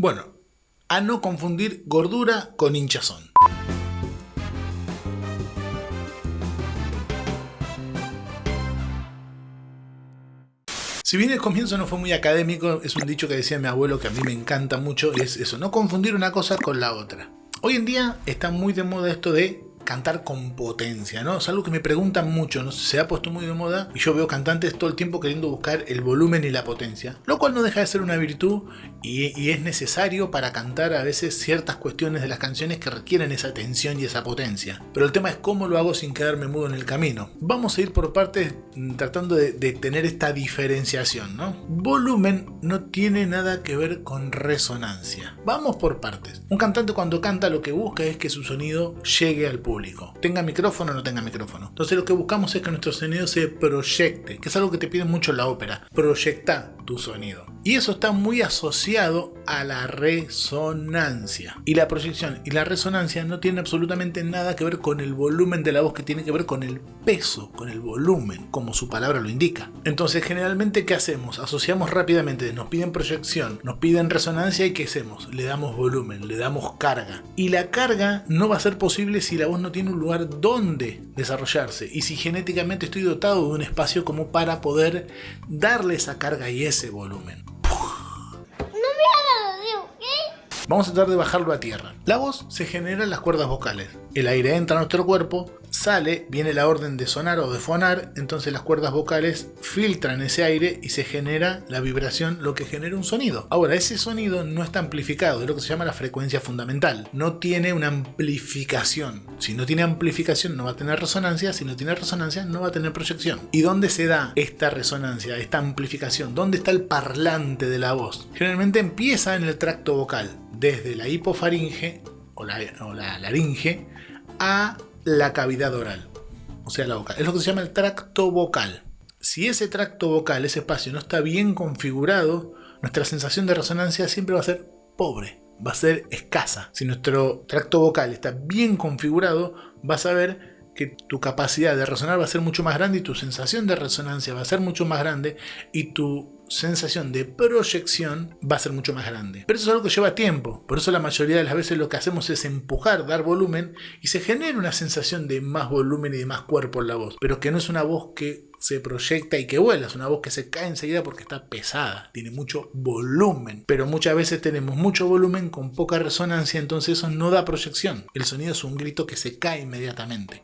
Bueno, a no confundir gordura con hinchazón. Si bien el comienzo no fue muy académico, es un dicho que decía mi abuelo que a mí me encanta mucho, y es eso, no confundir una cosa con la otra. Hoy en día está muy de moda esto de cantar con potencia, ¿no? Es algo que me preguntan mucho, ¿no? Se ha puesto muy de moda y yo veo cantantes todo el tiempo queriendo buscar el volumen y la potencia, lo cual no deja de ser una virtud y es necesario para cantar a veces ciertas cuestiones de las canciones que requieren esa tensión y esa potencia. Pero el tema es cómo lo hago sin quedarme mudo en el camino. Vamos a ir por partes tratando de tener esta diferenciación, ¿no? Volumen no tiene nada que ver con resonancia. Vamos por partes. Un cantante cuando canta lo que busca es que su sonido llegue al público. Tenga micrófono o no tenga micrófono. Entonces lo que buscamos es que nuestro sonido se proyecte, que es algo que te piden mucho en la ópera. Proyecta tu sonido. Y eso está muy asociado a la resonancia. Y la proyección y la resonancia no tienen absolutamente nada que ver con el volumen de la voz, que tiene que ver con el peso, con el volumen, como su palabra lo indica. Entonces generalmente ¿qué hacemos? Asociamos rápidamente, nos piden proyección, nos piden resonancia y ¿qué hacemos? Le damos volumen, le damos carga. Y la carga no va a ser posible si la voz no tiene un lugar donde desarrollarse y si genéticamente estoy dotado de un espacio como para poder darle esa carga y ese volumen. Vamos a tratar de bajarlo a tierra. La voz se genera en las cuerdas vocales. El aire entra a nuestro cuerpo, sale, viene la orden de sonar o de fonar, entonces las cuerdas vocales filtran ese aire y se genera la vibración, lo que genera un sonido. Ahora, ese sonido no está amplificado, es lo que se llama la frecuencia fundamental. No tiene una amplificación. Si no tiene amplificación no va a tener resonancia, si no tiene resonancia no va a tener proyección. ¿Y dónde se da esta resonancia, esta amplificación? ¿Dónde está el parlante de la voz? Generalmente empieza en el tracto vocal, desde la hipofaringe o la laringe a la cavidad oral, o sea la boca. Es lo que se llama el tracto vocal. Si ese tracto vocal, ese espacio no está bien configurado, nuestra sensación de resonancia siempre va a ser pobre, va a ser escasa. Si nuestro tracto vocal está bien configurado, vas a ver que tu capacidad de resonar va a ser mucho más grande y tu sensación de resonancia va a ser mucho más grande y tu sensación de proyección va a ser mucho más grande. Pero eso es algo que lleva tiempo. Por eso la mayoría de las veces lo que hacemos es empujar, dar volumen y se genera una sensación de más volumen y de más cuerpo en la voz. Pero que no es una voz que se proyecta y que vuela, es una voz que se cae enseguida porque está pesada, tiene mucho volumen. Pero muchas veces tenemos mucho volumen con poca resonancia, entonces eso no da proyección. El sonido es un grito que se cae inmediatamente.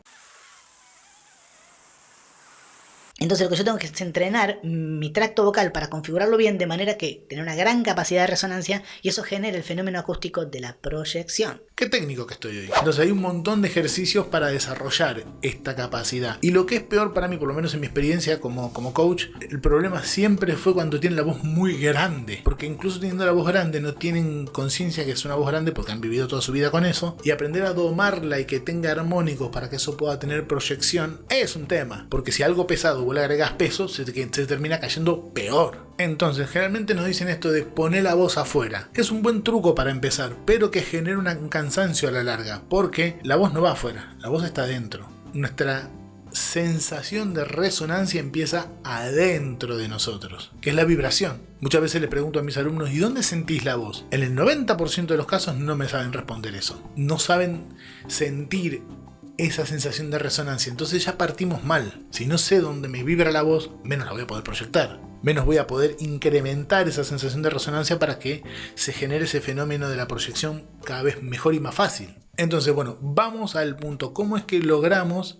Entonces lo que yo tengo que es entrenar mi tracto vocal para configurarlo bien de manera que tener una gran capacidad de resonancia y eso genera el fenómeno acústico de la proyección. Qué técnico que estoy hoy. Entonces hay un montón de ejercicios para desarrollar esta capacidad. Y lo que es peor para mí, por lo menos en mi experiencia como coach, el problema siempre fue cuando tienen la voz muy grande. Porque incluso teniendo la voz grande no tienen conciencia que es una voz grande porque han vivido toda su vida con eso. Y aprender a domarla y que tenga armónicos para que eso pueda tener proyección es un tema. Porque si algo pesado vos le agregás peso, se termina cayendo peor. Entonces generalmente nos dicen esto de poner la voz afuera, que es un buen truco para empezar, pero que genera un cansancio a la larga, porque la voz no va afuera, la voz está adentro. Nuestra sensación de resonancia empieza adentro de nosotros, que es la vibración. Muchas veces le pregunto a mis alumnos, ¿y dónde sentís la voz? En el 90% de los casos no me saben responder eso, no saben sentir esa sensación de resonancia, entonces ya partimos mal. Si no sé dónde me vibra la voz, menos la voy a poder proyectar, menos voy a poder incrementar esa sensación de resonancia para que se genere ese fenómeno de la proyección cada vez mejor y más fácil. Entonces, bueno, vamos al punto, ¿cómo es que logramos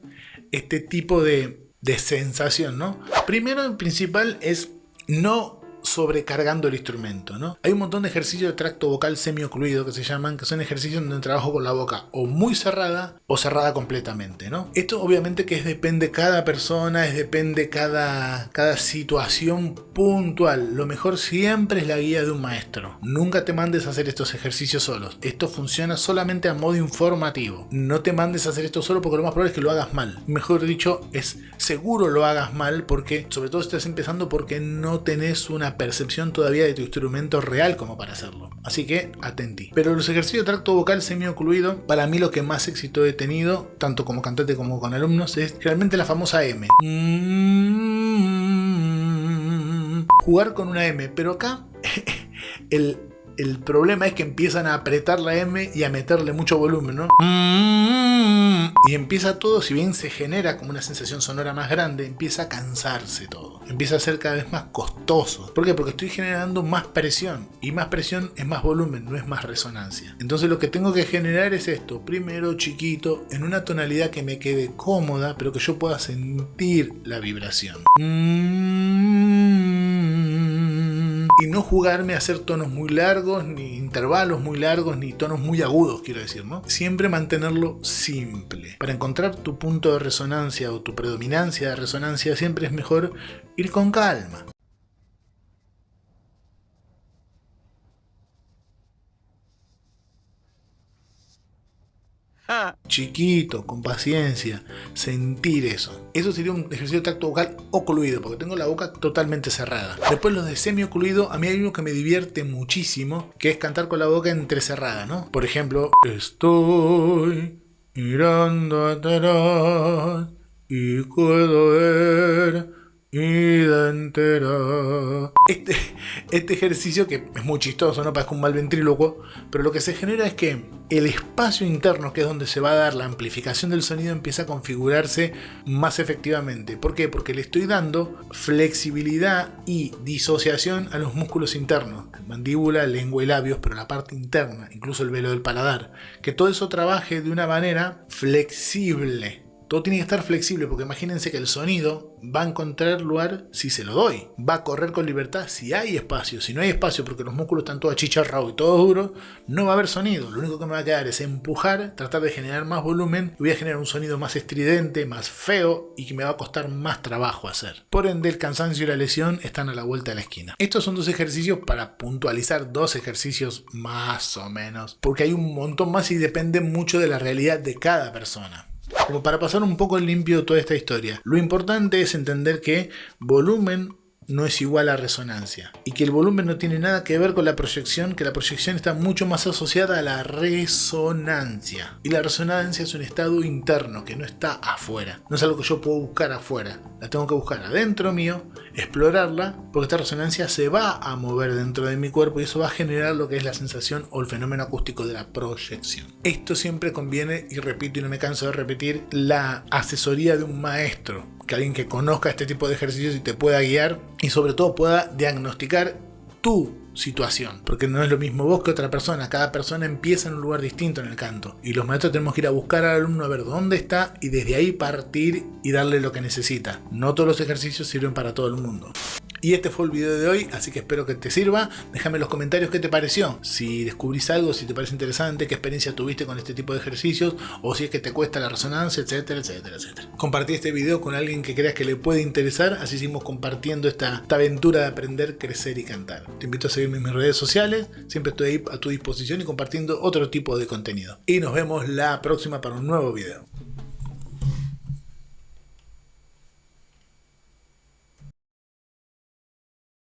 este tipo de sensación, ¿no? Primero, en principal, es no sobrecargando el instrumento, ¿no? Hay un montón de ejercicios de tracto vocal semiocluido que se llaman, que son ejercicios donde trabajo con la boca o muy cerrada o cerrada completamente, ¿no? Esto obviamente que depende cada persona, depende cada situación puntual. Lo mejor siempre es la guía de un maestro. Nunca te mandes a hacer estos ejercicios solos. Esto funciona solamente a modo informativo. No te mandes a hacer esto solo porque lo más probable es que lo hagas mal. Mejor dicho, es seguro lo hagas mal porque, sobre todo si estás empezando, porque no tenés una percepción todavía de tu instrumento real como para hacerlo. Así que atenti. Pero los ejercicios de tracto vocal semiocluido, para mí lo que más éxito he tenido, tanto como cantante como con alumnos, es realmente la famosa M. Jugar con una M, pero acá El problema es que empiezan a apretar la M y a meterle mucho volumen, ¿no? Y empieza todo, si bien se genera como una sensación sonora más grande, empieza a cansarse todo. Empieza a ser cada vez más costoso. ¿Por qué? Porque estoy generando más presión. Y más presión es más volumen, no es más resonancia. Entonces lo que tengo que generar es esto. Primero chiquito, en una tonalidad que me quede cómoda, pero que yo pueda sentir la vibración. Y no jugarme a hacer tonos muy largos, ni intervalos muy largos, ni tonos muy agudos, quiero decir, ¿no? Siempre mantenerlo simple. Para encontrar tu punto de resonancia o tu predominancia de resonancia, siempre es mejor ir con calma. Chiquito, con paciencia, sentir eso. Eso sería un ejercicio de tacto vocal ocluido, porque tengo la boca totalmente cerrada. Después los de semi-ocluido, a mí hay uno que me divierte muchísimo, que es cantar con la boca entrecerrada, ¿no? Por ejemplo, estoy mirando atrás y puedo ver vida entera. Este ejercicio, que es muy chistoso, no parezco un mal ventrílocuo, pero lo que se genera es que el espacio interno, que es donde se va a dar la amplificación del sonido, empieza a configurarse más efectivamente. ¿Por qué? Porque le estoy dando flexibilidad y disociación a los músculos internos, mandíbula, lengua y labios, pero la parte interna, incluso el velo del paladar, que todo eso trabaje de una manera flexible. Todo tiene que estar flexible, porque imagínense que el sonido va a encontrar lugar si se lo doy. Va a correr con libertad si hay espacio. Si no hay espacio porque los músculos están todos achicharrados y todo duro, no va a haber sonido. Lo único que me va a quedar es empujar, tratar de generar más volumen, y voy a generar un sonido más estridente, más feo, y que me va a costar más trabajo hacer. Por ende, el cansancio y la lesión están a la vuelta de la esquina. Estos son 2 ejercicios para puntualizar, 2 ejercicios más o menos, porque hay un montón más y depende mucho de la realidad de cada persona. Como para pasar un poco en limpio toda esta historia, lo importante es entender que volumen no es igual a resonancia, y que el volumen no tiene nada que ver con la proyección, que la proyección está mucho más asociada a la resonancia, y la resonancia es un estado interno que no está afuera, no es algo que yo puedo buscar afuera, la tengo que buscar adentro mío, explorarla, porque esta resonancia se va a mover dentro de mi cuerpo y eso va a generar lo que es la sensación o el fenómeno acústico de la proyección. Esto siempre conviene, y repito y no me canso de repetir, la asesoría de un maestro, que alguien que conozca este tipo de ejercicios y te pueda guiar, y sobre todo pueda diagnosticar tu situación, porque no es lo mismo vos que otra persona. Cada persona empieza en un lugar distinto en el canto, y los maestros tenemos que ir a buscar al alumno a ver dónde está y desde ahí partir y darle lo que necesita. No todos los ejercicios sirven para todo el mundo. Y este fue el video de hoy, así que espero que te sirva. Déjame en los comentarios qué te pareció, si descubrís algo, si te parece interesante, qué experiencia tuviste con este tipo de ejercicios, o si es que te cuesta la resonancia, etcétera, etcétera, etcétera. Compartí este video con alguien que creas que le puede interesar, así seguimos compartiendo esta aventura de aprender, crecer y cantar. Te invito a seguirme en mis redes sociales, siempre estoy ahí a tu disposición y compartiendo otro tipo de contenido. Y nos vemos la próxima para un nuevo video.